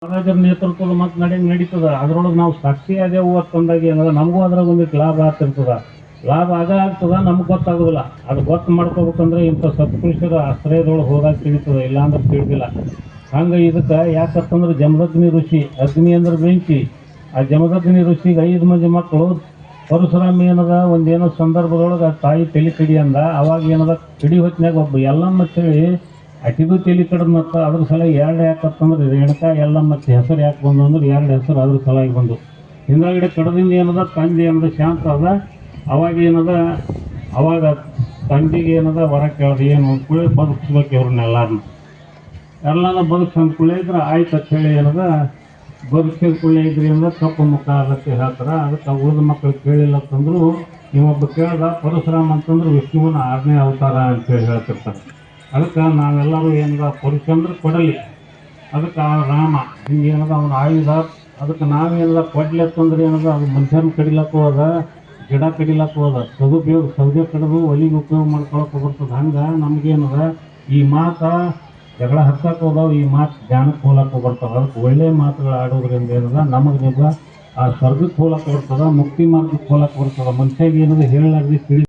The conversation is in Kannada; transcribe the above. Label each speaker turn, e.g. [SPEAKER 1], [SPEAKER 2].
[SPEAKER 1] ಮಹಾರಾಜರ ನೇತೃತ್ವದ ಮತ್ತೆ ನಡೀತದ. ಅದ್ರೊಳಗೆ ನಾವು ಸಾಕ್ಷಿ ಅದೇವು ಅಂತಂದಾಗ ಏನದ ನಮಗೂ ಅದ್ರಾಗ ಒಂದಿಟ್ಟು ಲಾಭ ಆಗ್ತಿರ್ತದ. ಲಾಭ ಆಗ್ತದ, ನಮ್ಗೆ ಗೊತ್ತಾಗೋದಿಲ್ಲ. ಅದು ಗೊತ್ತು ಮಾಡ್ಕೋಬೇಕಂದ್ರೆ ಇಂಥ ಸತ್ಪುರುಷರ ಆಶ್ರಯದೊಳಗೆ ಹೋದಾಗ ತಿಳಿತದ, ಇಲ್ಲಾಂದ್ರೆ ತಿಳಿದಿಲ್ಲ. ಹಂಗೆ ಇದಕ್ಕೆ ಯಾಕಂತಂದ್ರೆ ಜಮದಗ್ನಿ ಋಷಿ, ಅಗ್ನಿ ಅಂದ್ರೆ ಬೆಂಕಿ. ಆ ಜಮದಗ್ನಿ ಋಷಿಗೆ 5 ಮಂದಿ ಮಕ್ಕಳು. ಪರಶುರಾಮ ಏನದ ಒಂದೇನೋ ಸಂದರ್ಭದೊಳಗೆ ತಾಯಿ ತಲೆ ಕಡಿ ಅಂದ. ಅವಾಗ ಏನದ ಕಡಿ ಹೊತ್ತಿನಾಗ ಒಬ್ಬ ಎಲ್ಲಮ್ಮ ಹೇಳಿ ಅಟಿದು ತಲೆ ಕಡದ್ನತ್ತ. ಅದ್ರ ಸಲ 2 ಯಾಕಂತಂದ್ರೆ ರೇಣುಕಾ ಎಲ್ಲಮ್ಮ ಹೆಸರು ಯಾಕೆ ಬಂದು ಅಂದ್ರೆ 2 ಹೆಸರು ಅದ್ರ ಸಲಾಗಿ ಬಂದು. ಹಿಂದಗಡೆ ಕಡದಿಂದ ಏನದ ತಂದೆ ಏನದ ಶಾಂತ ಅದ. ಅವಾಗ ಏನದ ಅವಾಗ ತಂದೆಗೆ ಏನದ ಹೊರ ಕೇಳ್ದ, ಏನು ಅಂದ್ಕೂಳೆ ಬದುಕಿಸ್ಬೇಕು ಇವ್ರನ್ನೆಲ್ಲಾರನ್ನ. ಎಲ್ಲಾನ ಬದುಕ್ಸ್ ಅಂದ್ಕೂಳೆ ಇದ್ರೆ ಆಯ್ತು ಅಂತ ಹೇಳಿ ಏನದ ಬದುಕಿದ ಕುಳ್ಳೆ ಇದ್ರಿ ಅಂದ್ರೆ ಕಪ್ಪು ಮುಖ ಅದಕ್ಕೆ ಹೇಳ್ತಾರೆ. ಅದಕ್ಕೆ ಉಳಿದ ಮಕ್ಕಳು ಕೇಳಿಲ್ಲ ಅಂತಂದ್ರು ನೀವೊಬ್ಬ ಕೇಳ್ದ ಪರಶುರಾಮ ಅಂತಂದ್ರೆ ವಿಷ್ಣುವಿನ 6ನೇ ಅವತಾರ ಅಂತೇಳಿ ಹೇಳ್ತಿರ್ತಾರೆ. ಅದಕ್ಕೆ ನಾವೆಲ್ಲರೂ ಏನದ ಪುರುಷ ಅಂದ್ರೆ ಕೊಡಲಿ, ಅದಕ್ಕೆ ಆ ರಾಮ ಹಿಂಗೆ ಏನದ ಅವನ ಆಯುಧ. ಅದಕ್ಕೆ ನಾವೇನದ ಕೊಡ್ಲಿ ಅಂತಂದ್ರೆ ಏನದ ಅದು ಮನುಷ್ಯನ ಕಡಿಲಕ್ಕೆ ಹೋದ, ಗಿಡ ಕಡಿಲಕ್ಕೆ ಹೋದ, ಸೌದೆ ಕಡಿದು ಒಲಿಗೆ ಉಪಯೋಗ ಮಾಡ್ಕೊಳಕ್ಕೆ ಬರ್ತದೆ. ಹಂಗೆ ನಮಗೇನದ ಈ ಮಾತು ಜಗಳ ಹತ್ತಕ್ಕೆ ಹೋದವು, ಈ ಮಾತು ಜ್ಞಾನಕ್ಕೆ ಹೋಲಕ್ಕೆ ಬರ್ತದೆ. ಅದಕ್ಕೆ ಒಳ್ಳೆಯ ಮಾತುಗಳು ಆಡೋದ್ರಿಂದ ಏನದ ನಮಗೆ ಆ ಸ್ವರ್ಗಕ್ಕೆ ಹೋಲಕ್ಕೆ ಬರ್ತದೆ, ಮುಕ್ತಿ ಮಾರ್ಗಕ್ಕೆ ಹೋಲಕ್ಕೆ ಬರ್ತದೆ. ಮನುಷ್ಯಗೆ ಏನದ ಹೇಳಲಾರ್ದು ತಿಳಿ